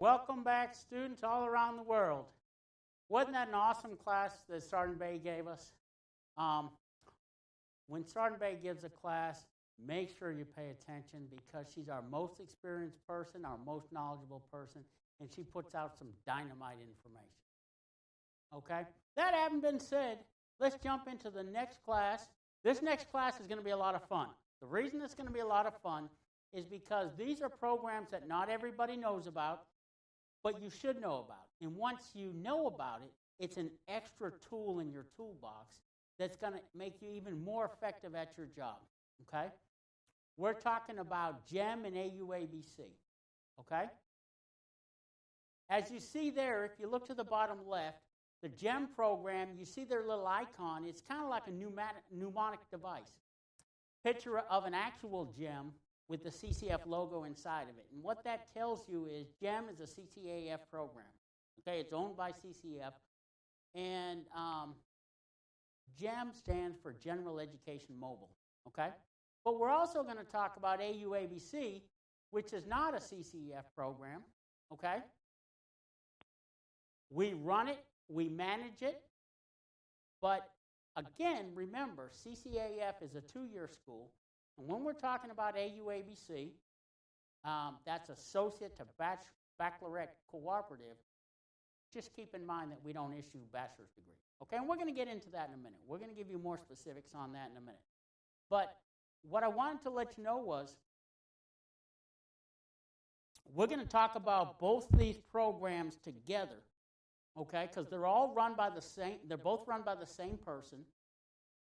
Welcome back, students all around the world. Wasn't that an awesome class that Sergeant Bay gave us? When Sergeant Bay gives a class, make sure you pay attention because she's our most experienced person, our most knowledgeable person, and she puts out some dynamite information. Okay? That having been said, let's jump into the next class. This next class is going to be a lot of fun. The reason it's going to be a lot of fun is because these are programs that not everybody knows about, but you should know about. And once you know about it, it's an extra tool in your toolbox that's going to make you even more effective at your job, okay? We're talking about GEM and AUABC, okay? As you see there, if you look to the bottom left, the GEM program, you see their little icon. It's kind of like a mnemonic device. Picture of an actual GEM with the CCAF logo inside of it. And what that tells you is GEM is a CCAF program. Okay, it's owned by CCAF. And GEM stands for General Education Mobile. Okay? But we're also going to talk about AUABC, which is not a CCAF program. Okay? We run it, we manage it, but again, remember, CCAF is a 2-year school. And when we're talking about AUABC, that's Associate to Baccalaureate Cooperative, just keep in mind that we don't issue bachelor's degree. Okay, and we're going to get into that in a minute. We're going to give you more specifics on that in a minute. But what I wanted to let you know was we're going to talk about both these programs together, okay, because they're all run by the same, they're both run by the same person,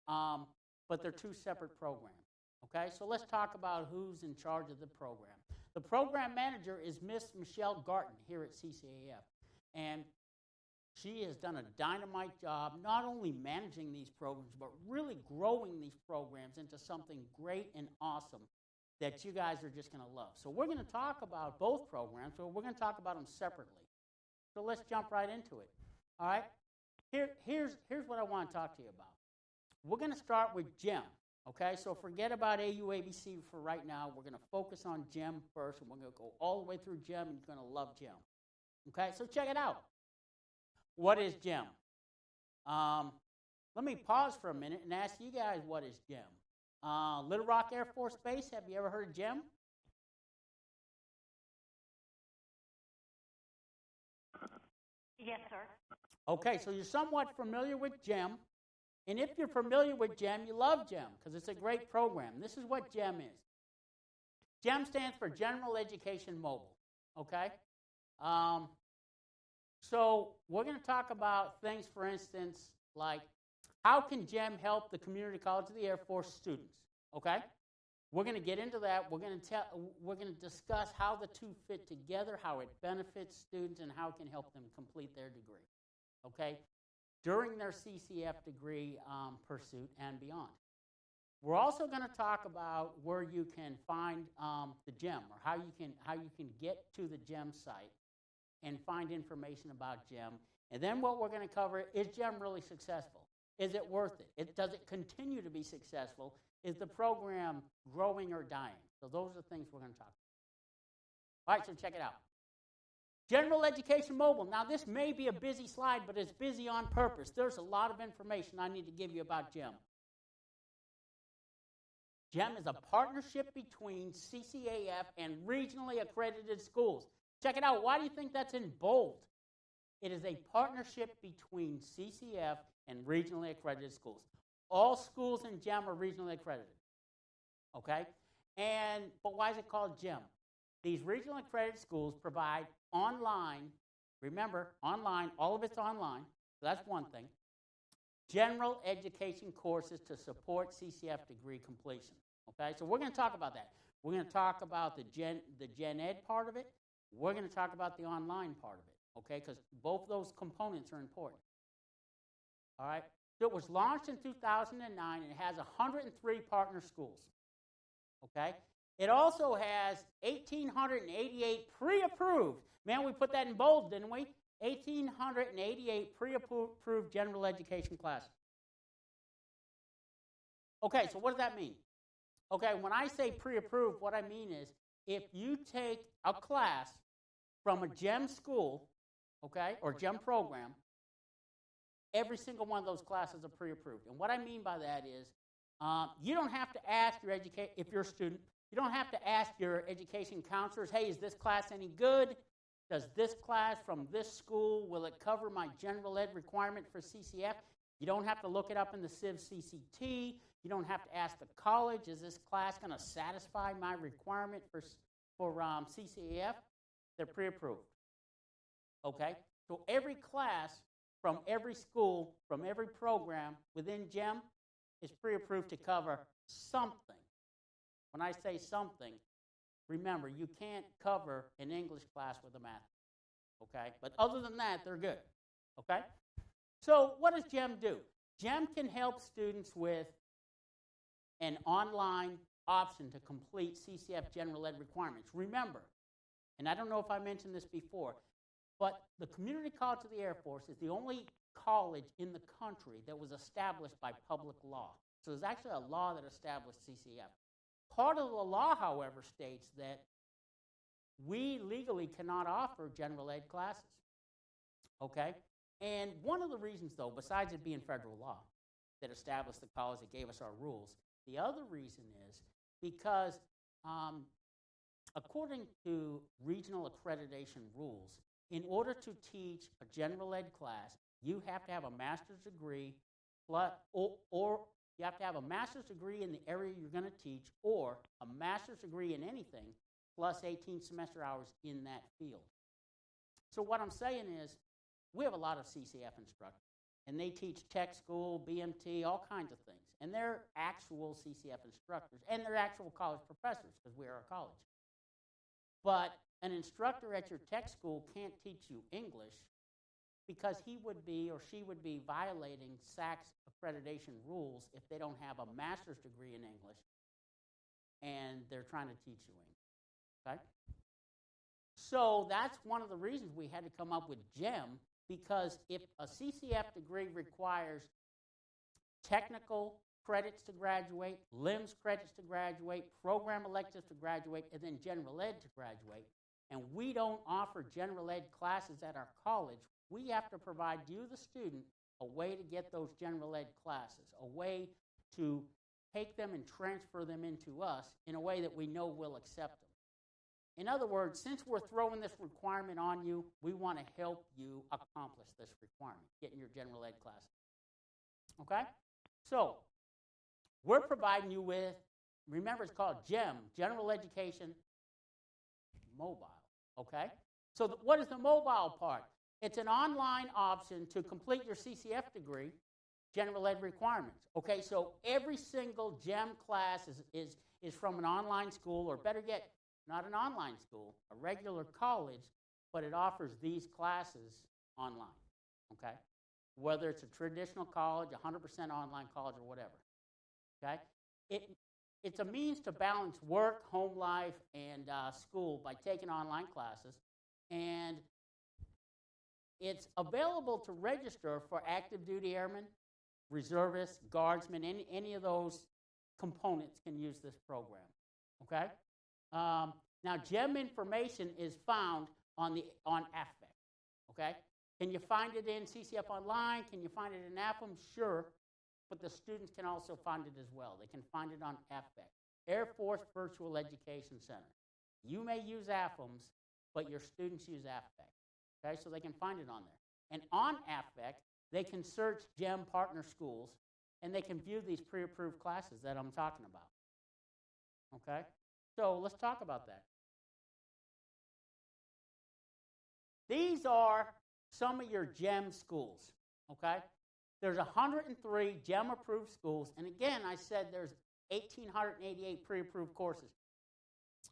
but they're 2 separate programs. Okay, so let's talk about who's in charge of the program. The program manager is Miss Michelle Garton here at CCAF, and she has done a dynamite job not only managing these programs, but really growing these programs into something great and awesome that you guys are just going to love. So we're going to talk about both programs, but we're going to talk about them separately. So let's jump right into it. All right, here's what I want to talk to you about. We're going to start with GEM. Okay, so forget about AUABC for right now. We're going to focus on GEM first, and we're going to go all the way through GEM, and you're going to love GEM. Okay, so check it out. What is GEM? Let me pause for a minute and ask you guys, what is GEM? Little Rock Air Force Base, have you ever heard of GEM? Yes, sir. Okay, so you're somewhat familiar with GEM. And if you're familiar with GEM, you love GEM because it's a great program. This is what GEM is. GEM stands for General Education Mobile, okay? So we're going to talk about things, for instance, like how can GEM help the Community College of the Air Force students, okay? We're going to get into that. We're going to discuss how the two fit together, how it benefits students, and how it can help them complete their degree, okay? During their CCF degree pursuit and beyond. We're also going to talk about where you can find the GEM, or how you can get to the GEM site and find information about GEM. And then what we're going to cover, is GEM really successful? Is it worth it? Does it continue to be successful? Is the program growing or dying? So those are the things we're going to talk about. All right, so check it out. General Education Mobile. Now, this may be a busy slide, but it's busy on purpose. There's a lot of information I need to give you about GEM. GEM is a partnership between CCAF and regionally accredited schools. Check it out. Why do you think that's in bold? It is a partnership between CCAF and regionally accredited schools. All schools in GEM are regionally accredited. Okay? But why is it called GEM? These regionally accredited schools provide online, remember, online, all of it's online, so that's one thing, general education courses to support CCF degree completion. Okay, so we're going to talk about that. We're going to talk about the gen ed part of it. We're going to talk about the online part of it, okay, because both those components are important. All right, so it was launched in 2009, and it has 103 partner schools, okay? It also has 1,888 pre-approved. Man, we put that in bold, didn't we? 1,888 pre-approved general education classes. Okay, so what does that mean? Okay, when I say pre-approved, what I mean is if you take a class from a GEM school, okay, or GEM program, every single one of those classes are pre-approved. And what I mean by that is you don't have to ask your if you're a student, you don't have to ask your education counselors, hey, is this class any good? Does this class from this school, will it cover my general ed requirement for CCF? You don't have to look it up in the Civ CCT. You don't have to ask the college, is this class going to satisfy my requirement for CCAF? They're pre-approved. Okay? So every class from every school, from every program within GEM is pre-approved to cover something. When I say something, remember, you can't cover an English class with a math, okay? But other than that, they're good, okay? So what does GEM do? GEM can help students with an online option to complete CCF general ed requirements. Remember, and I don't know if I mentioned this before, but the Community College of the Air Force is the only college in the country that was established by public law. So there's actually a law that established CCF. Part of the law, however, states that we legally cannot offer general ed classes, okay? And one of the reasons, though, besides it being federal law that established the college, that gave us our rules, the other reason is because according to regional accreditation rules, in order to teach a general ed class, you have to have a master's degree or you have to have a master's degree in the area you're going to teach or a master's degree in anything plus 18 semester hours in that field. So what I'm saying is we have a lot of CCF instructors, and they teach tech school, BMT, all kinds of things. And they're actual CCF instructors, and they're actual college professors because we are a college. But an instructor at your tech school can't teach you English because he would be or she would be violating SAC's accreditation rules if they don't have a master's degree in English and they're trying to teach you English, okay? So that's one of the reasons we had to come up with GEM, because if a CCF degree requires technical credits to graduate, LIMS credits to graduate, program electives to graduate, and then general ed to graduate, and we don't offer general ed classes at our college, we have to provide you, the student, a way to get those general ed classes, a way to take them and transfer them into us in a way that we know will accept them. In other words, since we're throwing this requirement on you, we want to help you accomplish this requirement, getting your general ed classes. Okay? So, we're providing you with, remember it's called GEM, General Education Mobile. Okay? So what is the mobile part? It's an online option to complete your CCF degree, general ed requirements. Okay, so every single GEM class is from an online school, or better yet, not an online school, a regular college, but it offers these classes online, okay? Whether it's a traditional college, 100% online college, or whatever, okay? It's a means to balance work, home life, and school by taking online classes, and it's available to register for active duty airmen, reservists, guardsmen, any of those components can use this program, okay? Now, GEM information is found on AFBEC, okay? Can you find it in CCF Online? Can you find it in AFM? Sure, but the students can also find it as well. They can find it on AFBEC, Air Force Virtual Education Center. You may use AFMs, but your students use AFBEC, okay? So they can find it on there. And on AFBEC, they can search GEM partner schools, and they can view these pre-approved classes that I'm talking about, okay? So let's talk about that. These are some of your GEM schools, okay? There's 103 GEM-approved schools, and again, I said there's 1,888 pre-approved courses.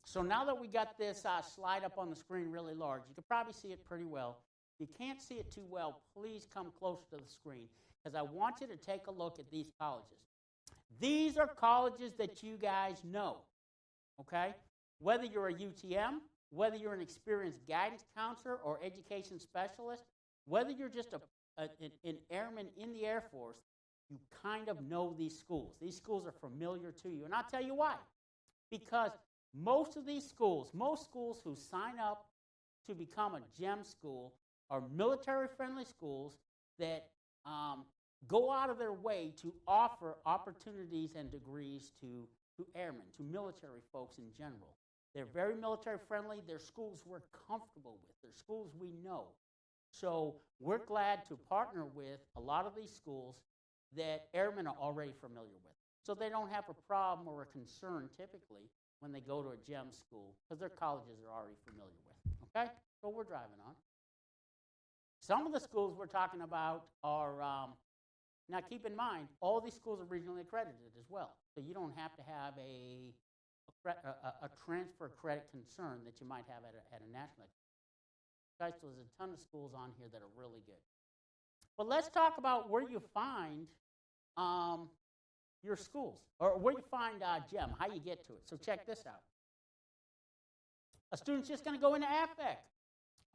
So now that we got this slide up on the screen really large, you can probably see it pretty well. If you can't see it too well, please come closer to the screen, because I want you to take a look at these colleges. These are colleges that you guys know, okay? Whether you're a UTM, whether you're an experienced guidance counselor or education specialist, whether you're just an airman in the Air Force, you kind of know these schools. These schools are familiar to you, and I'll tell you why. Because most of these schools, most schools who sign up to become a GEM school are military-friendly schools that go out of their way to offer opportunities and degrees to airmen, to military folks in general. They're very military-friendly. They're schools we're comfortable with. They're schools we know. So we're glad to partner with a lot of these schools that airmen are already familiar with. So they don't have a problem or a concern typically when they go to a GEM school because their colleges are already familiar with. Okay? So we're driving on. Some of the schools we're talking about are, now keep in mind, all these schools are regionally accredited as well. So you don't have to have a transfer credit concern that you might have at a national. So there's a ton of schools on here that are really good. But let's talk about where you find your schools, or where you find GEM, how you get to it. So check this out. A student's just going to go into AFEC,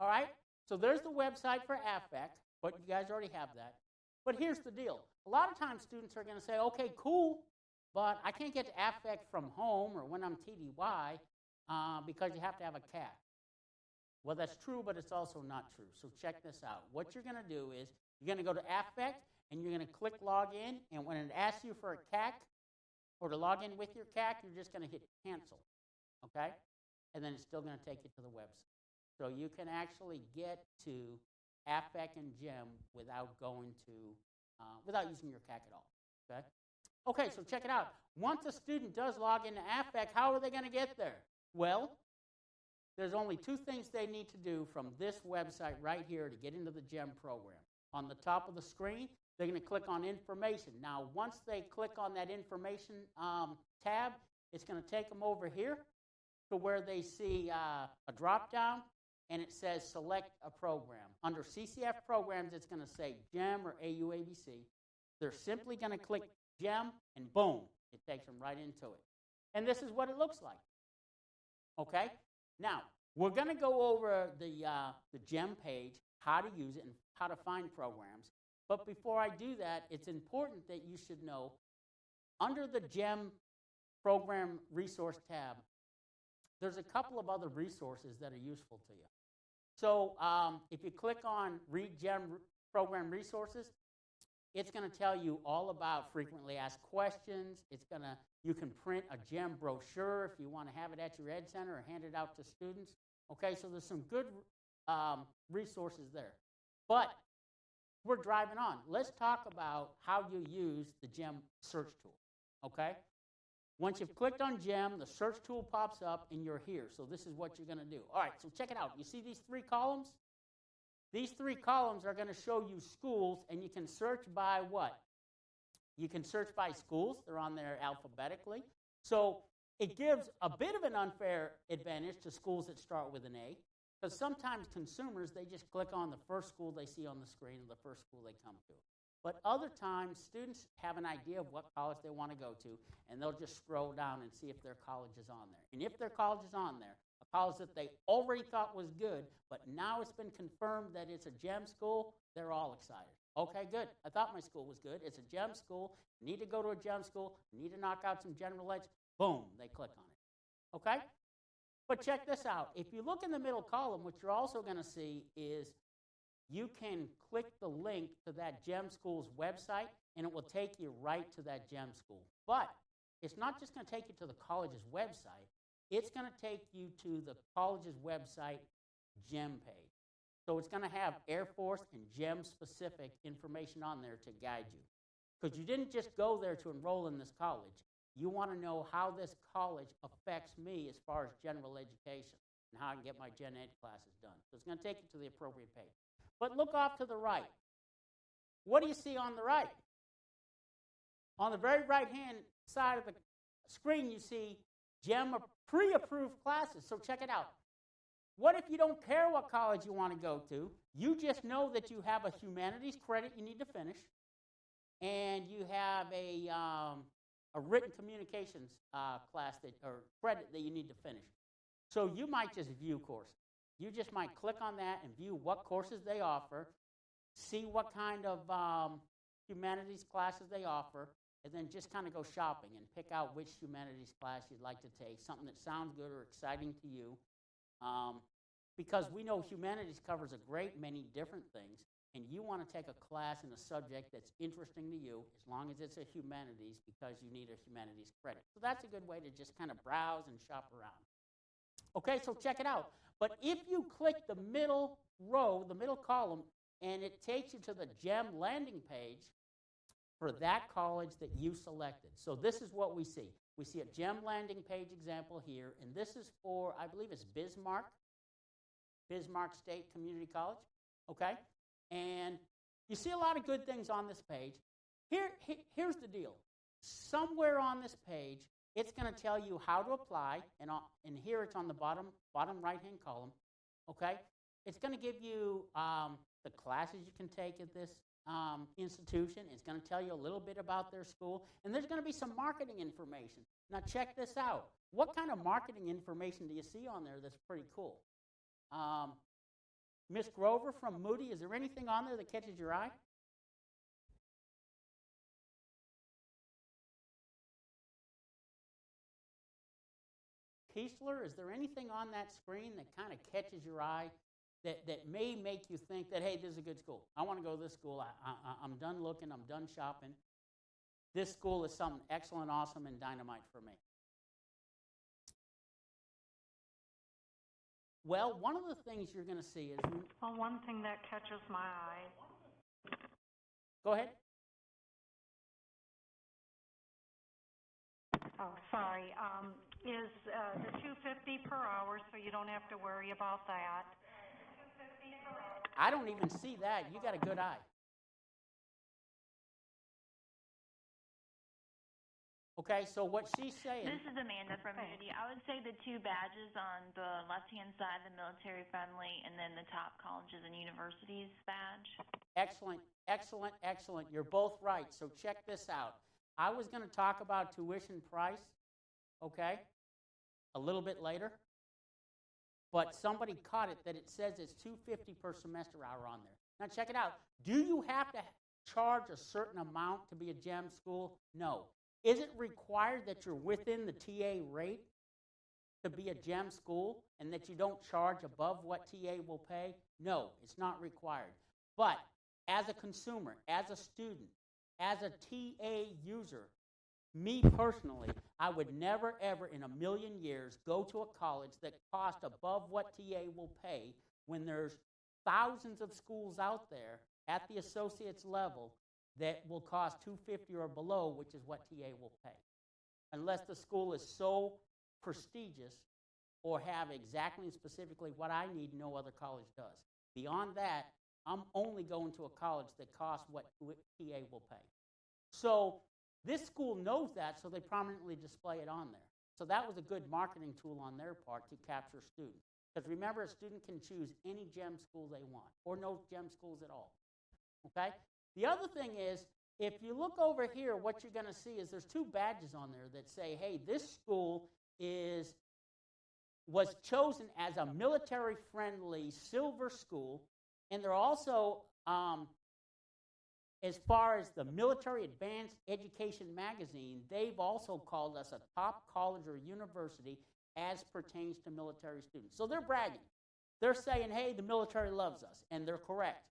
all right? So there's the website for AFEC, but you guys already have that. But here's the deal. A lot of times students are going to say, okay, cool, but I can't get to AFEC from home or when I'm TDY because you have to have a CAF. Well, that's true, but it's also not true. So check this out. What you're going to do is you're going to go to AFEC, and you're going to click log in, and when it asks you for a CAC or to log in with your CAC, you're just going to hit cancel, okay? And then it's still going to take you to the website. So you can actually get to AFEC and GEM without going to, without using your CAC at all, okay? Okay, so check it out. Once a student does log into AFEC, how are they going to get there? Well, there's only two things they need to do from this website right here to get into the GEM program. On the top of the screen, they're going to click on information. Now, once they click on that information tab, it's going to take them over here to where they see a drop-down, and it says select a program. Under CCAF programs, it's going to say GEM or AUABC. They're simply going to click GEM, and boom, it takes them right into it. And this is what it looks like. Okay? Now, we're going to go over the GEM page, how to use it, and how to find programs. But before I do that, it's important that you should know, under the GEM Program Resource tab, there's a couple of other resources that are useful to you. So if you click on Read GEM Program Resources, it's going to tell you all about frequently asked questions. You can print a GEM brochure if you want to have it at your Ed Center or hand it out to students. Okay, so there's some good resources there. But we're driving on. Let's talk about how you use the GEM search tool, okay? Once you've clicked on GEM, the search tool pops up, and you're here. So this is what you're going to do. All right, so check it out. You see these three columns? These three columns are going to show you schools, and you can search by what? You can search by schools. They're on there alphabetically. So it gives a bit of an unfair advantage to schools that start with an A, because sometimes consumers, they just click on the first school they see on the screen or the first school they come to. But other times, students have an idea of what college they want to go to, and they'll just scroll down and see if their college is on there. And if their college is on there, a college that they already thought was good, but now it's been confirmed that it's a GEM school, they're all excited. Okay, good. I thought my school was good. It's a GEM school. Need to go to a GEM school. Need to knock out some general eds. Boom, they click on it. Okay? But check this out. If you look in the middle column, what you're also going to see is you can click the link to that GEM school's website, and it will take you right to that GEM school. But it's not just going to take you to the college's website. It's going to take you to the college's website GEM page. So it's going to have Air Force and GEM-specific information on there to guide you. Because you didn't just go there to enroll in this college. You want to know how this college affects me as far as general education and how I can get my gen ed classes done. So it's going to take you to the appropriate page. But look off to the right. What do you see on the right? On the very right-hand side of the screen, you see GEM pre-approved classes. So check it out. What if you don't care what college you want to go to? You just know that you have a humanities credit you need to finish, and you have a written communications class or credit that you need to finish. So you might just view courses. You just might click on that and view what courses they offer, see what kind of humanities classes they offer, and then just kind of go shopping and pick out which humanities class you'd like to take, something that sounds good or exciting to you. because we know humanities covers a great many different things, and you want to take a class in a subject that's interesting to you, as long as it's a humanities, because you need a humanities credit. So that's a good way to just kind of browse and shop around. Okay, so check it out. But if you click the middle row, the middle column, and it takes you to the GEM landing page for that college that you selected. So this is what we see. We see a GEM landing page example here, and this is for, I believe it's Bismarck State Community College, okay? And you see a lot of good things on this page. Here's the deal. Somewhere on this page, it's going to tell you how to apply, and here it's on the bottom right-hand column, okay? It's going to give you the classes you can take at this institution. It's going to tell you a little bit about their school, and there's going to be some marketing information. Now check this out. What kind of marketing information do you see on there that's pretty cool? Miss Grover from Moody, is there anything on there that catches your eye? Keesler, is there anything on that screen that kind of catches your eye that may make you think that, hey, this is a good school. I want to go to this school. I'm done looking. I'm done shopping. This school is something excellent, awesome, and dynamite for me. Well, one of the things you're going to see is... Well, one thing that catches my eye. Go ahead. Oh, sorry. Is the $250 per hour, so you don't have to worry about that. I don't even see that. You got a good eye. Okay, so what she's saying... This is Amanda from Moody. I would say the two badges on the left-hand side, the military-friendly, and then the top colleges and universities badge. Excellent, excellent, excellent. You're both right. So check this out. I was going to talk about tuition price, okay, a little bit later. But somebody caught it that it says it's $250 per semester hour on there. Now check it out. Do you have to charge a certain amount to be a GEM school? No. Is it required that you're within the TA rate to be a GEM school and that you don't charge above what TA will pay? No, it's not required. But as a consumer, as a student, as a TA user, me personally, I would never, ever in a million years go to a college that costs above what TA will pay when there's thousands of schools out there at the associate's level that will cost $250 or below, which is what TA will pay. Unless the school is so prestigious or have exactly and specifically what I need, no other college does. Beyond that, I'm only going to a college that costs what TA will pay. So this school knows that, so they prominently display it on there. So that was a good marketing tool on their part to capture students. Because remember, a student can choose any GEM school they want, or no GEM schools at all. Okay? The other thing is, if you look over here, what you're going to see is there's two badges on there that say, hey, this school was chosen as a military-friendly silver school, and they're also, as far as the Military Advanced Education magazine, they've also called us a top college or university as pertains to military students. So they're bragging. They're saying, hey, the military loves us, and they're correct.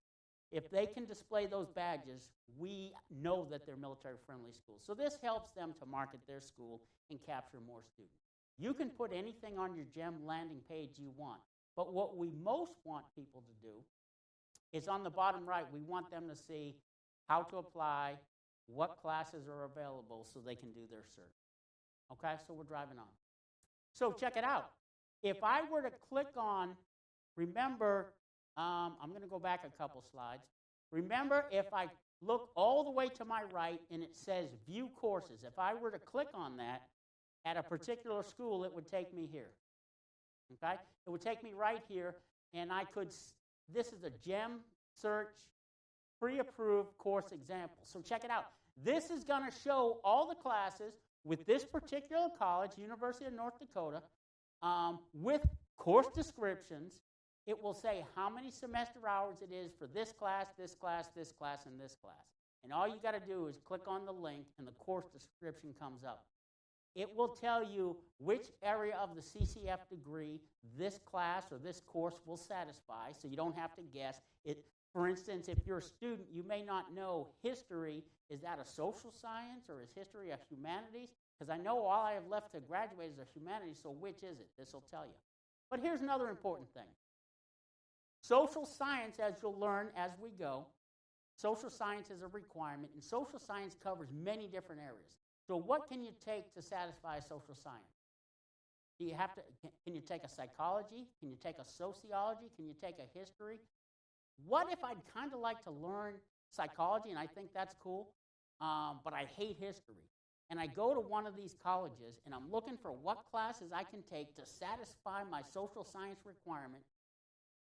If they can display those badges, we know that they're military-friendly schools. So this helps them to market their school and capture more students. You can put anything on your GEM landing page you want, but what we most want people to do is on the bottom right, we want them to see how to apply, what classes are available so they can do their search. Okay, so we're driving on. So check it out. If I were to click on, remember, I'm going to go back a couple slides. Remember, if I look all the way to my right and it says View Courses, if I were to click on that at a particular school, it would take me here. Okay? It would take me right here, and I could, this is a GEM search pre-approved course example. So check it out. This is going to show all the classes with this particular college, University of North Dakota, with course descriptions. It will say how many semester hours it is for this class, this class, this class, and this class. And all you got to do is click on the link, and the course description comes up. it will tell you which area of the CCF degree this class or this course will satisfy, so you don't have to guess. For instance, if you're a student, you may not know history. Is that a social science or is history a humanities? Because I know all I have left to graduate is a humanities, so which is it? This will tell you. But here's another important thing. Social science, as you'll learn as we go, social science is a requirement, and social science covers many different areas. So what can you take to satisfy social science? Do you have to, can you take a psychology? Can you take a sociology? Can you take a history? What if I'd kind of like to learn psychology, and I think that's cool, but I hate history? And I go to one of these colleges, and I'm looking for what classes I can take to satisfy my social science requirement,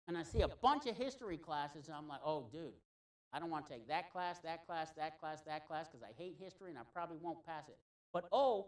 and I see a bunch of history classes, and I'm like, oh, dude, I don't want to take that class, that class, that class, that class, because I hate history, and I probably won't pass it. But, oh,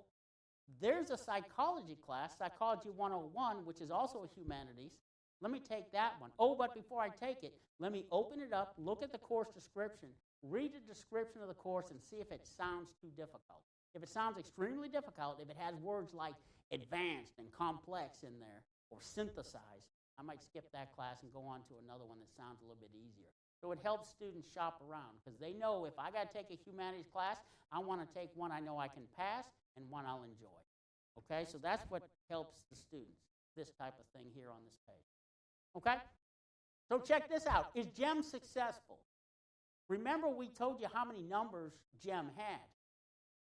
there's a psychology class, Psychology 101, which is also a humanities. Let me take that one. Oh, but before I take it, let me open it up, look at the course description, read the description of the course, and see if it sounds too difficult. If it sounds extremely difficult, if it has words like advanced and complex in there, or synthesized, I might skip that class and go on to another one that sounds a little bit easier. So it helps students shop around, because they know if I got to take a humanities class, I want to take one I know I can pass and one I'll enjoy. Okay, so that's what helps the students, this type of thing here on this page. Okay, so check this out. Is GEM successful? Remember we told you how many numbers GEM had.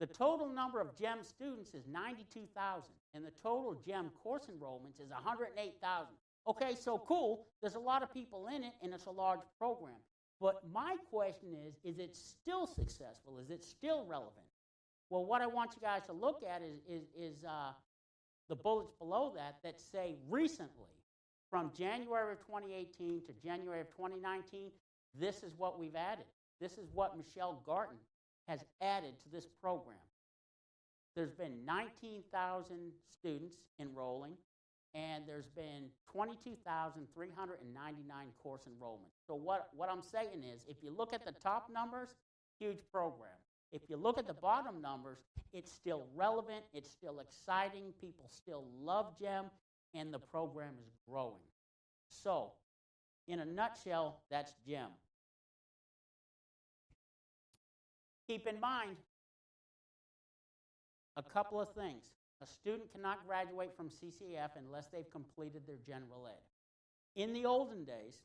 The total number of GEM students is 92,000, and the total GEM course enrollments is 108,000. Okay, so cool. There's a lot of people in it, and it's a large program. But my question is it still successful? Is it still relevant? Well, what I want you guys to look at is the bullets below that say recently, from January of 2018 to January of 2019, this is what we've added. This is what Michelle Garten has added to this program. There's been 19,000 students enrolling, and there's been 22,399 course enrollments. So what I'm saying is, if you look at the top numbers, huge program. If you look at the bottom numbers, it's still relevant, it's still exciting, people still love GEM, and the program is growing. So, in a nutshell, that's GEM. Keep in mind a couple of things. A student cannot graduate from CCAF unless they've completed their general ed. In the olden days,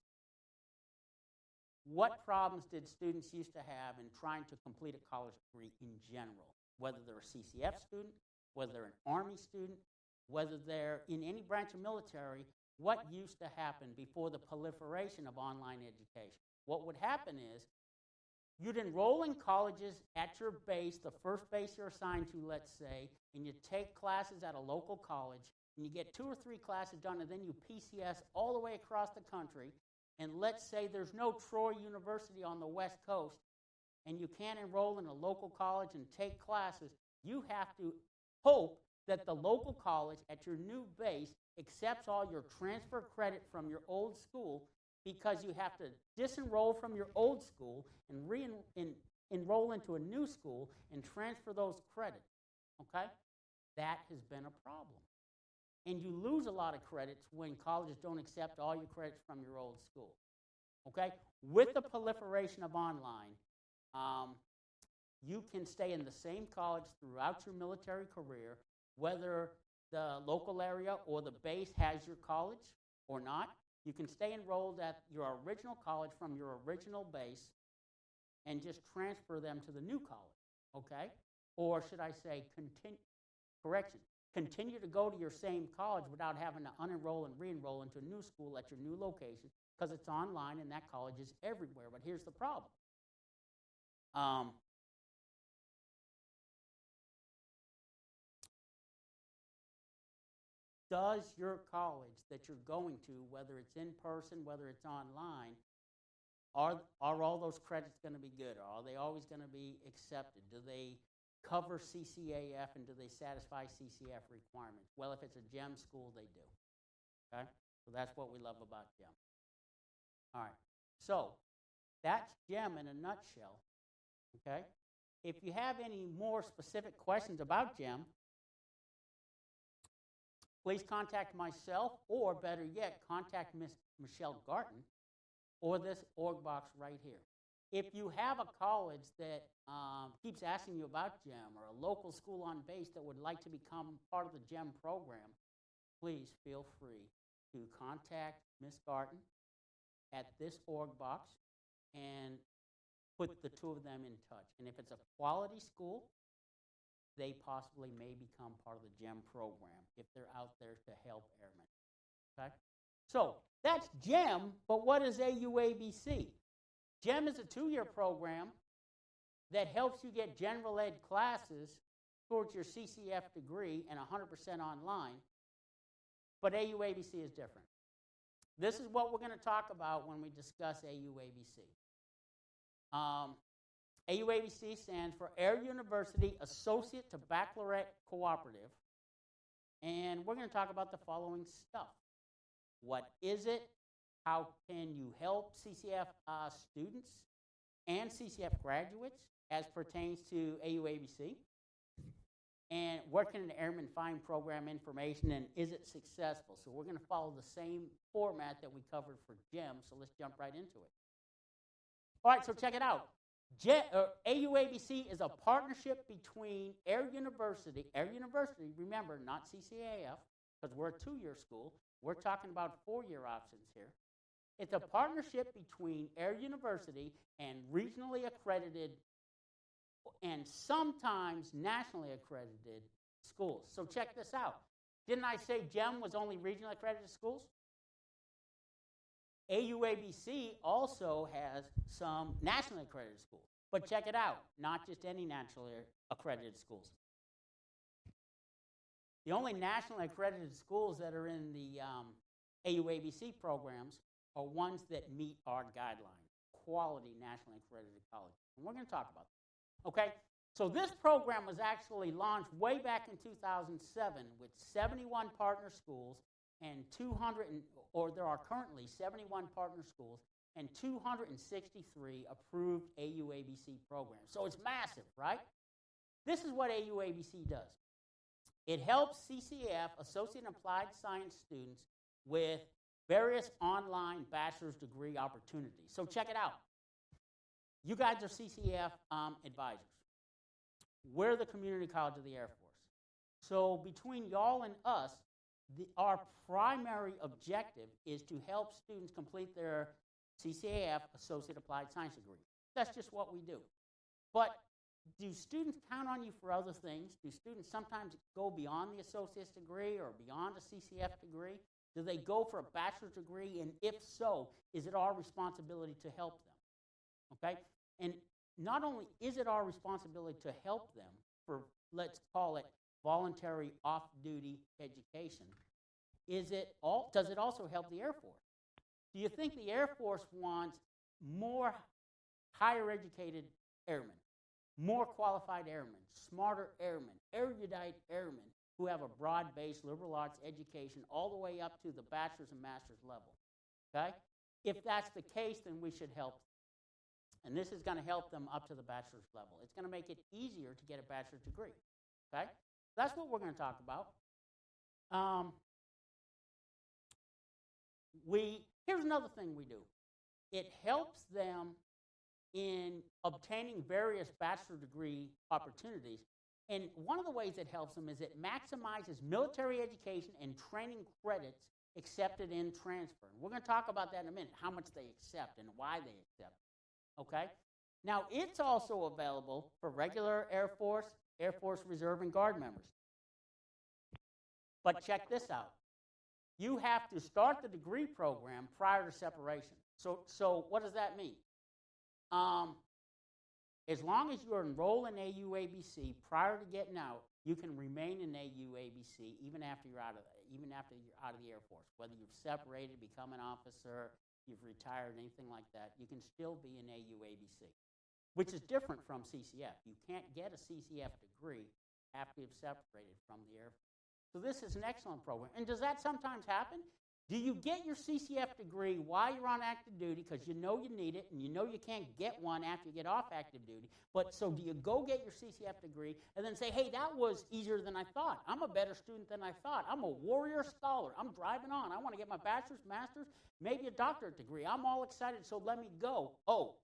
what problems did students used to have in trying to complete a college degree in general? Whether they're a CCF student, whether they're an Army student, whether they're in any branch of military, what used to happen before the proliferation of online education? What would happen is you'd enroll in colleges at your base, the first base you're assigned to, let's say, and you take classes at a local college, and you get 2 or 3 classes done, and then you PCS all the way across the country. And let's say there's no Troy University on the West Coast, and you can't enroll in a local college and take classes. You have to hope that the local college at your new base accepts all your transfer credit from your old school, because you have to disenroll from your old school and enroll into a new school and transfer those credits. Okay? That has been a problem. And you lose a lot of credits when colleges don't accept all your credits from your old school. Okay? With the proliferation of online, you can stay in the same college throughout your military career, whether the local area or the base has your college or not. You can stay enrolled at your original college from your original base and just transfer them to the new college. Okay? Or should I say, continue to go to your same college without having to unenroll and re-enroll into a new school at your new location, because it's online and that college is everywhere. But here's the problem. Does your college that you're going to, whether it's in person, whether it's online, are all those credits going to be good? Are they always going to be accepted? Do they cover CCAF, and do they satisfy CCAF requirements? Well, if it's a GEM school, they do. Okay? So that's what we love about GEM. All right. So that's GEM in a nutshell. Okay? If you have any more specific questions about GEM, please contact myself, or better yet, contact Miss Michelle Garton or this org box right here. If you have a college that keeps asking you about GEM, or a local school on base that would like to become part of the GEM program, please feel free to contact Ms. Garton at this org box and put the two of them in touch. And if it's a quality school, they possibly may become part of the GEM program if they're out there to help airmen. Okay? So that's GEM, but what is AUABC? GEM is a 2-year program that helps you get general ed classes towards your CCF degree and 100% online, but AUABC is different. This is what we're going to talk about when we discuss AUABC. AUABC stands for Air University Associate to Baccalaureate Cooperative, and we're going to talk about the following stuff. What is it? How can you help CCF students and CCF graduates as pertains to AUABC? And where can an airman find program information, and is it successful? So we're going to follow the same format that we covered for GEM, so let's jump right into it. All right, so check it out. AUABC is a partnership between Air University, remember, not CCAF, because we're a 2-year school. We're talking about 4-year options here. It's a partnership between Air University and regionally accredited and sometimes nationally accredited schools. So check this out. Didn't I say GEM was only regionally accredited schools? AUABC also has some nationally accredited schools. But check it out, not just any nationally accredited schools. The only nationally accredited schools that are in the AUABC programs are ones that meet our guidelines, quality nationally accredited colleges. And we're going to talk about that. Okay? So this program was actually launched way back in 2007 with 71 partner schools and there are currently 71 partner schools and 263 approved AUABC programs. So it's massive, right? This is what AUABC does. It helps CCAF, Associate and Applied Science students, with various online bachelor's degree opportunities. So check it out. You guys are CCAF advisors. We're the Community College of the Air Force. So between y'all and us, our primary objective is to help students complete their CCAF, Associate Applied Science degree. That's just what we do. But do students count on you for other things? Do students sometimes go beyond the associate's degree or beyond a CCF degree? Do they go for a bachelor's degree? And if so, is it our responsibility to help them? Okay? And not only is it our responsibility to help them for, let's call it, voluntary off-duty education, does it also help the Air Force? Do you think the Air Force wants more higher educated airmen, more qualified airmen, smarter airmen, erudite airmen who have a broad-based liberal arts education all the way up to the bachelor's and master's level? Okay? If that's the case, then we should help them. And this is going to help them up to the bachelor's level. It's going to make it easier to get a bachelor's degree. Okay? That's what we're going to talk about. Here's another thing we do. It helps them in obtaining various bachelor's degree opportunities. And one of the ways it helps them is it maximizes military education and training credits accepted in transfer. And we're going to talk about that in a minute, how much they accept and why they accept. Okay? Now, it's also available for regular Air Force Reserve, and Guard members. But check this out. You have to start the degree program prior to separation. So what does that mean? As long as you're enrolled in AUABC prior to getting out, you can remain in AUABC even after you're out of the Air Force. Whether you've separated, become an officer, you've retired, anything like that, you can still be in AUABC, which is different from CCF. You can't get a CCF degree after you've separated from the Air Force. So this is an excellent program. And does that sometimes happen? Do you get your CCF degree while you're on active duty because you know you need it and you know you can't get one after you get off active duty? But so do you go get your CCF degree and then say, hey, that was easier than I thought. I'm a better student than I thought. I'm a warrior scholar. I'm driving on. I want to get my bachelor's, master's, maybe a doctorate degree. I'm all excited, so let me go. Oh,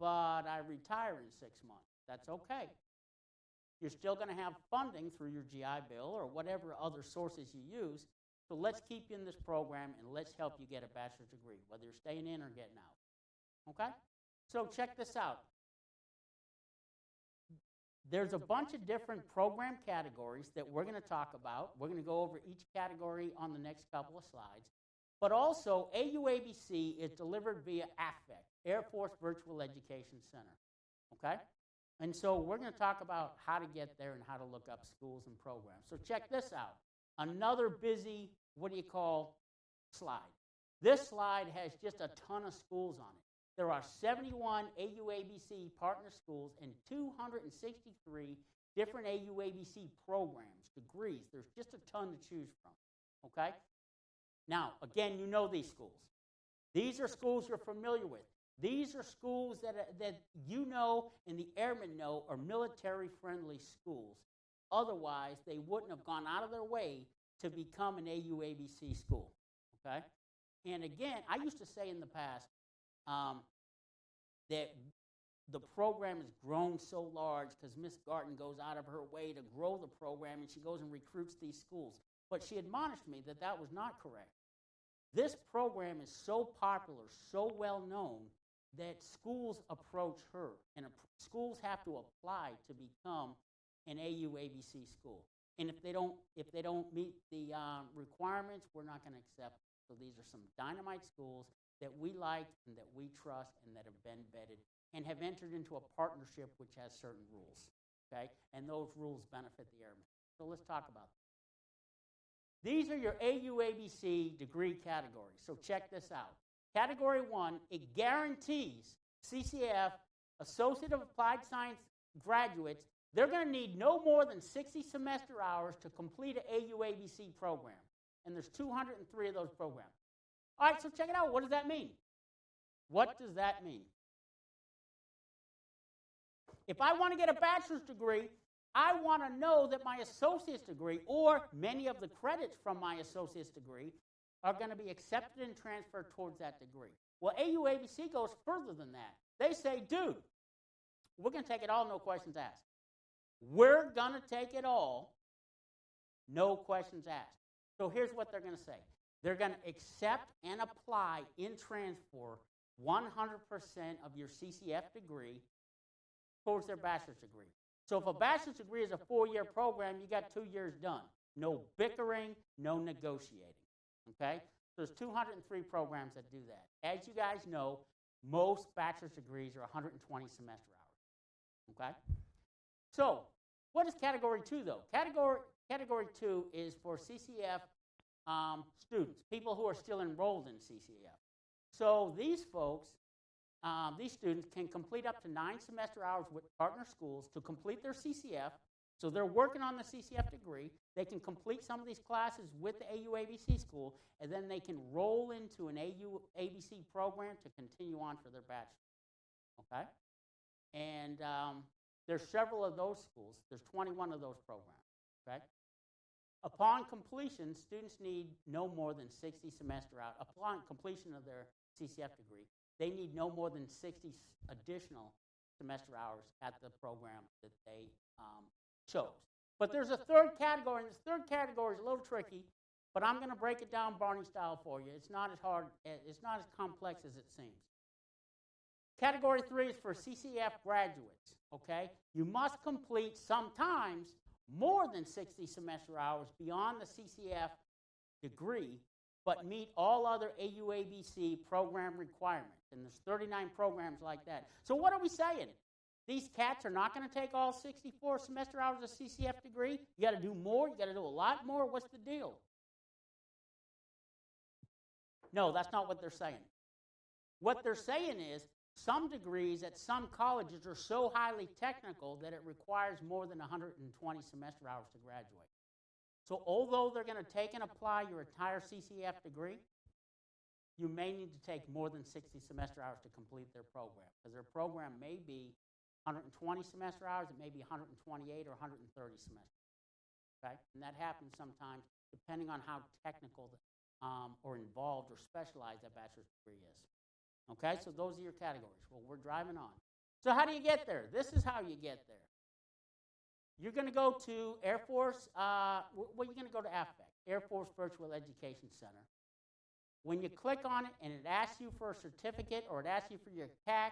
but I retire in 6 months. That's okay. You're still going to have funding through your GI Bill or whatever other sources you use. So let's keep you in this program and let's help you get a bachelor's degree, whether you're staying in or getting out. Okay? So check this out. There's a bunch of different program categories that we're going to talk about. We're going to go over each category on the next couple of slides. But also, AUABC is delivered via AFVEC, Air Force Virtual Education Center. Okay? And so we're going to talk about how to get there and how to look up schools and programs. So check this out. Another busy, slide. This slide has just a ton of schools on it. There are 71 AUABC partner schools and 263 different AUABC programs, degrees. There's just a ton to choose from, okay? Now, again, you know these schools. These are schools you're familiar with. These are schools that you know and the airmen know are military-friendly schools. Otherwise, they wouldn't have gone out of their way to become an AUABC school, okay? And again, I used to say in the past that the program has grown so large because Miss Garten goes out of her way to grow the program and she goes and recruits these schools. But she admonished me that that was not correct. This program is so popular, so well known, that schools approach her, and schools have to apply to become an AUABC school. And if they don't meet the requirements, we're not going to accept them. So these are some dynamite schools that we like and that we trust and that have been vetted and have entered into a partnership which has certain rules, okay? And those rules benefit the airmen. So let's talk about them. These are your AUABC degree categories. So check this out. Category 1, it guarantees CCAF, Associate of Applied Science graduates, they're going to need no more than 60 semester hours to complete an AUABC program. And there's 203 of those programs. All right, so check it out. What does that mean? What does that mean? If I want to get a bachelor's degree, I want to know that my associate's degree or many of the credits from my associate's degree are going to be accepted and transferred towards that degree. Well, AUABC goes further than that. They say, dude, we're going to take it all, no questions asked. We're going to take it all, no questions asked. So here's what they're going to say. They're going to accept and apply in transfer 100% of your CCF degree towards their bachelor's degree. So if a bachelor's degree is a 4-year program, you got 2 years done. No bickering, no negotiating. Okay? So there's 203 programs that do that. As you guys know, most bachelor's degrees are 120 semester hours. Okay? So what is Category 2, though? Category 2 is for CCF students, people who are still enrolled in CCAF. So these folks, these students can complete up to 9 semester hours with partner schools to complete their CCF. So they're working on the CCF degree. They can complete some of these classes with the AUABC school, and then they can roll into an AUABC program to continue on for their bachelor's. Okay? And there's several of those schools. There's 21 of those programs. Okay? Upon completion, students need no more than 60 semester hours. Upon completion of their CCF degree, they need no more than 60 additional semester hours at the program that they chose. But there's a third category, and this third category is a little tricky, but I'm going to break it down Barney style for you. It's not as hard, it's not as complex as it seems. Category 3 is for CCF graduates, okay? You must complete sometimes more than 60 semester hours beyond the CCF degree, but meet all other AUABC program requirements. And there's 39 programs like that. So what are we saying? These cats are not going to take all 64 semester hours of CCF degree? You got to do more? You got to do a lot more? What's the deal? No, that's not what they're saying. What they're saying is some degrees at some colleges are so highly technical that it requires more than 120 semester hours to graduate. So although they're going to take and apply your entire CCAF degree, you may need to take more than 60 semester hours to complete their program, because their program may be 120 semester hours, it may be 128 or 130 semester. Okay? And that happens sometimes depending on how technical or involved or specialized that bachelor's degree is. Okay? So those are your categories. Well, we're driving on. So how do you get there? This is how you get there. You're going to go to Air Force, you're going to go to AFVEC, Air Force Virtual Education Center. When you click on it and it asks you for a certificate or it asks you for your CAC,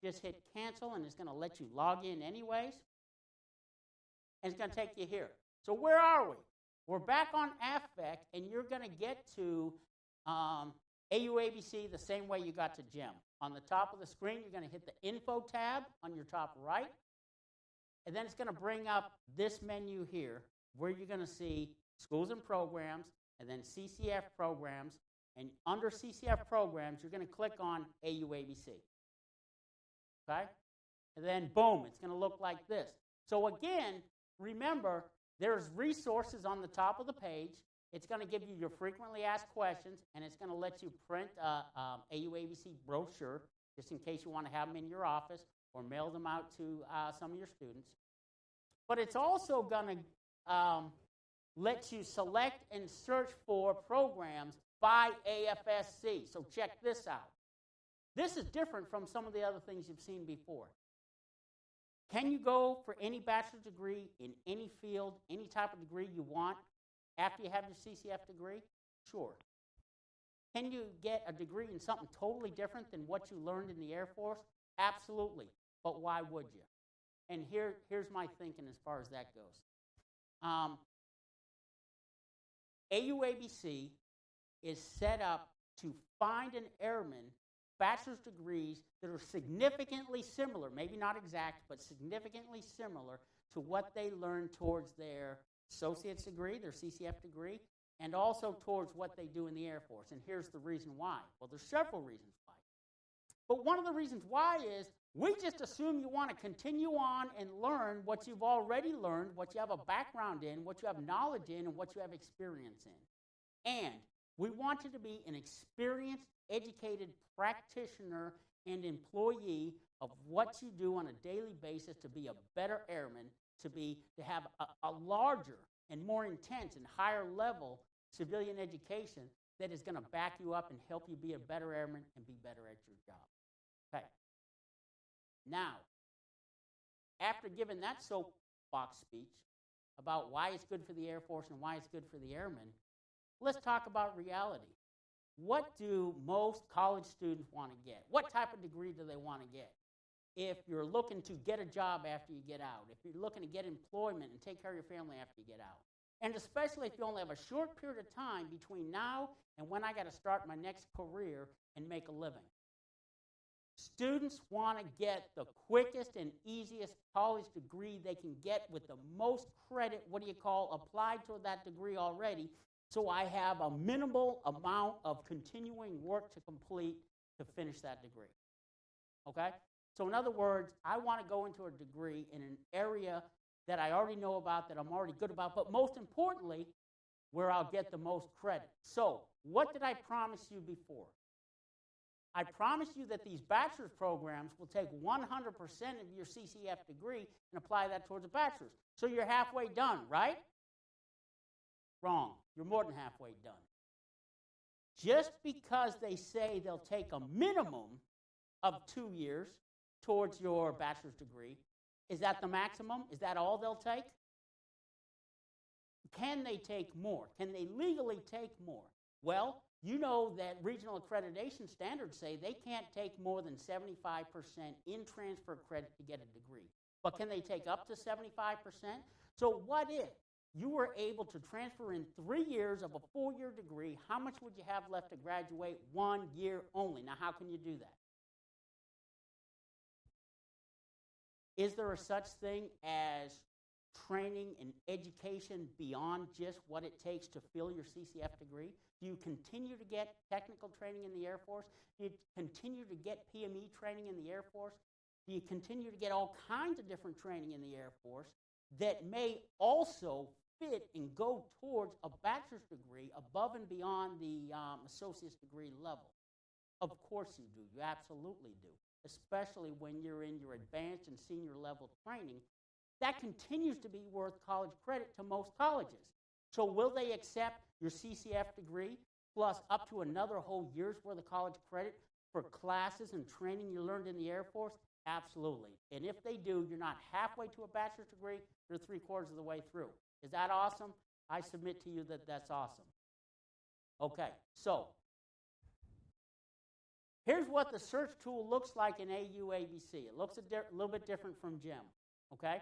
just hit cancel and it's going to let you log in anyways. And it's going to take you here. So where are we? We're back on AFVEC and you're going to get to AUABC the same way you got to GEM. On the top of the screen, you're going to hit the Info tab on your top right. And then it's going to bring up this menu here where you're going to see schools and programs and then CCAF programs. And under CCAF programs, you're going to click on AUABC. Okay? And then, boom, it's going to look like this. So again, remember, there's resources on the top of the page. It's going to give you your frequently asked questions, and it's going to let you print AUABC brochure, just in case you want to have them in your office or mail them out to some of your students. But it's also going to let you select and search for programs by AFSC. So check this out. This is different from some of the other things you've seen before. Can you go for any bachelor's degree in any field, any type of degree you want after you have your CCF degree? Sure. Can you get a degree in something totally different than what you learned in the Air Force? Absolutely. But why would you? And here's my thinking as far as that goes. AUABC is set up to find an airman bachelor's degrees that are significantly similar, maybe not exact, but significantly similar to what they learned towards their associate's degree, their CCF degree, and also towards what they do in the Air Force. And here's the reason why. Well, there's several reasons why. But one of the reasons why is we just assume you want to continue on and learn what you've already learned, what you have a background in, what you have knowledge in, and what you have experience in. And we want you to be an experienced, educated practitioner and employee of what you do on a daily basis to be a better airman, to have a larger and more intense and higher level civilian education that is going to back you up and help you be a better airman and be better at your job. Okay. Now, after giving that soapbox speech about why it's good for the Air Force and why it's good for the airmen, let's talk about reality. What do most college students want to get? What type of degree do they want to get? If you're looking to get a job after you get out, if you're looking to get employment and take care of your family after you get out, and especially if you only have a short period of time between now and when I got to start my next career and make a living. Students want to get the quickest and easiest college degree they can get with the most credit, applied to that degree already, so I have a minimal amount of continuing work to complete to finish that degree. Okay? So in other words, I want to go into a degree in an area that I already know about, that I'm already good about, but most importantly, where I'll get the most credit. So what did I promise you before? I promised you that these bachelor's programs will take 100% of your CCF degree and apply that towards a bachelor's. So you're halfway done, right? Wrong. You're more than halfway done. Just because they say they'll take a minimum of 2 years towards your bachelor's degree, is that the maximum? Is that all they'll take? Can they take more? Can they legally take more? Well, you know that regional accreditation standards say they can't take more than 75% in transfer credit to get a degree. But can they take up to 75%? So what if you were able to transfer in 3 years of a 4-year degree? How much would you have left to graduate? 1 year only. Now, how can you do that? Is there a such thing as training and education beyond just what it takes to fill your CCF degree? Do you continue to get technical training in the Air Force? Do you continue to get PME training in the Air Force? Do you continue to get all kinds of different training in the Air Force that may also fit and go towards a bachelor's degree above and beyond the associate's degree level? Of course you do. You absolutely do, especially when you're in your advanced and senior level training. That continues to be worth college credit to most colleges. So will they accept your CCF degree plus up to another whole year's worth of college credit for classes and training you learned in the Air Force? Absolutely. And if they do, you're not halfway to a bachelor's degree, you're 3/4 of the way through. Is that awesome? I submit to you that that's awesome. Okay, so here's what the search tool looks like in AUABC. It looks a little bit different from GEM, okay?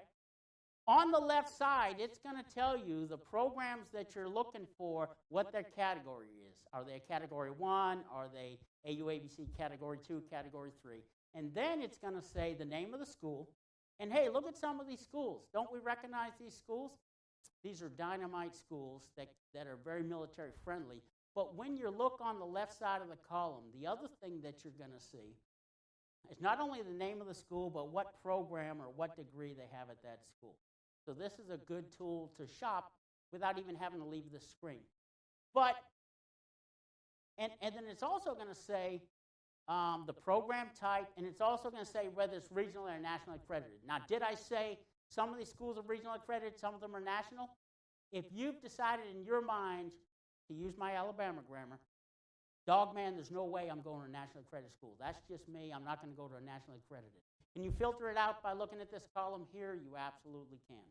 On the left side, it's going to tell you the programs that you're looking for, what their category is. Are they a Category 1? Are they AUABC Category 2, Category 3? And then it's going to say the name of the school. And hey, look at some of these schools. Don't we recognize these schools? These are dynamite schools that are very military friendly. But when you look on the left side of the column, the other thing that you're going to see is not only the name of the school, but what program or what degree they have at that school. So this is a good tool to shop without even having to leave the screen. But, and then it's also going to say the program type, and it's also going to say whether it's regionally or nationally accredited. Now, did I say some of these schools are regionally accredited, some of them are national? If you've decided in your mind, to use my Alabama grammar, dog man, there's no way I'm going to a nationally accredited school. That's just me. I'm not going to go to a nationally accredited. Can you filter it out by looking at this column here? You absolutely can.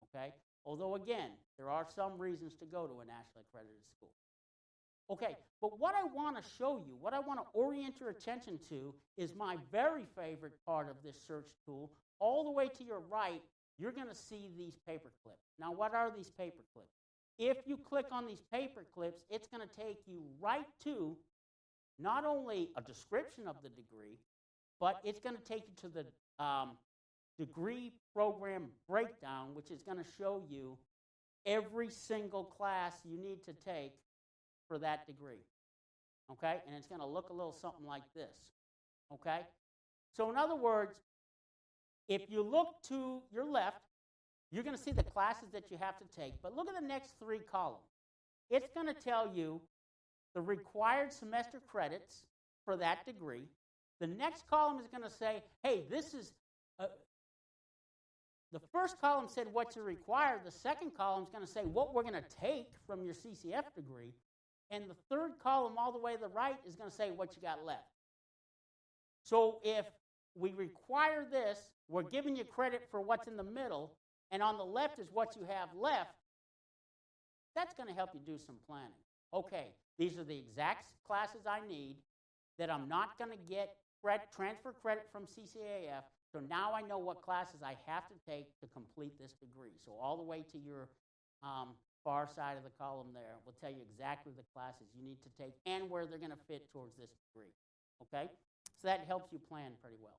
Okay? Although, again, there are some reasons to go to a nationally accredited school. Okay, but what I want to show you, what I want to orient your attention to is my very favorite part of this search tool. All the way to your right, you're going to see these paper clips. Now, what are these paper clips? If you click on these paper clips, it's going to take you right to not only a description of the degree, but it's going to take you to the degree program breakdown, which is going to show you every single class you need to take for that degree. Okay? And it's going to look a little something like this. Okay? So in other words, if you look to your left, you're going to see the classes that you have to take. But look at the next three columns. It's going to tell you the required semester credits for that degree. The next column is going to say, hey, this is, the first column said what's required. The second column is going to say what we're going to take from your CCF degree. And the third column all the way to the right is going to say what you got left. So if we require this, we're giving you credit for what's in the middle, and on the left is what you have left. That's going to help you do some planning. Okay, these are the exact classes I need that I'm not going to get transfer credit from CCAF, so now I know what classes I have to take to complete this degree. So all the way to your far side of the column there will tell you exactly the classes you need to take and where they're going to fit towards this degree. Okay? So that helps you plan pretty well.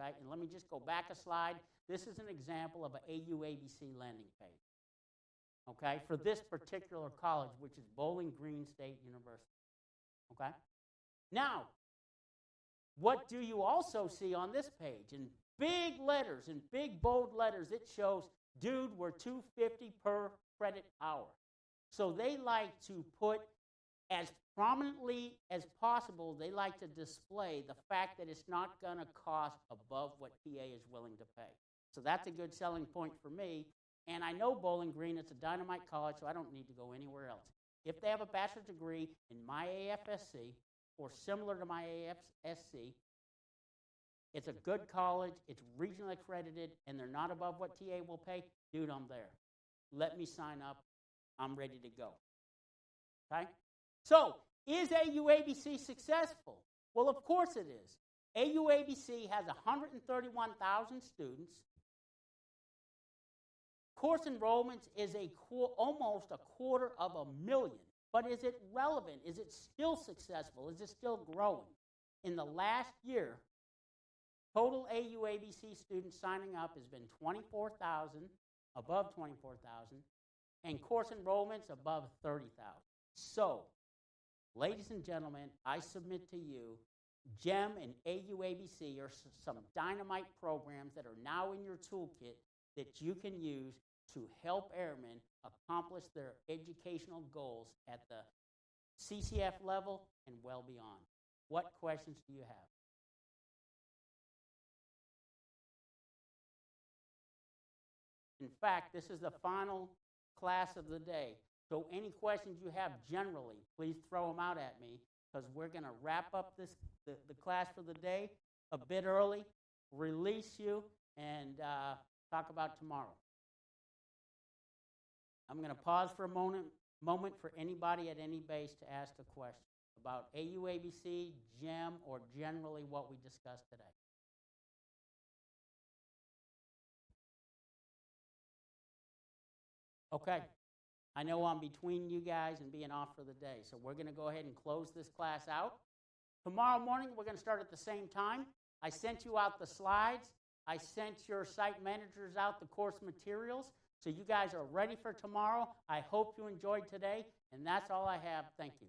Okay? And let me just go back a slide. This is an example of an AUABC landing page. Okay? For this particular college, which is Bowling Green State University. Okay? Now, what do you also see on this page? In big letters, in big bold letters, it shows, dude, we're $250 per credit hour. So they like to put as prominently as possible, they like to display the fact that it's not going to cost above what PA is willing to pay. So that's a good selling point for me. And I know Bowling Green, it's a dynamite college, so I don't need to go anywhere else. If they have a bachelor's degree in my AFSC or similar to my AFSC, it's a good college, it's regionally accredited, and they're not above what TA will pay, dude, I'm there. Let me sign up. I'm ready to go. Okay? So, is AUABC successful? Well, of course it is. AUABC has 131,000 students. Course enrollments is almost 250,000. But is it relevant? Is it still successful? Is it still growing? In the last year, total AUABC students signing up has been 24,000, above 24,000, and course enrollments above 30,000. So, ladies and gentlemen, I submit to you, GEM and AUABC are some dynamite programs that are now in your toolkit that you can use to help airmen accomplish their educational goals at the CCAF level and well beyond. What questions do you have? In fact, this is the final class of the day. So any questions you have generally, please throw them out at me, because we're going to wrap up the class for the day a bit early, release you, and talk about tomorrow. I'm going to pause for a moment for anybody at any base to ask a question about AU, ABC, GEM, or generally what we discussed today. Okay. I know I'm between you guys and being off for the day, so we're going to go ahead and close this class out. Tomorrow morning, we're going to start at the same time. I sent you out the slides. I sent your site managers out the course materials, so you guys are ready for tomorrow. I hope you enjoyed today, and that's all I have. Thank you.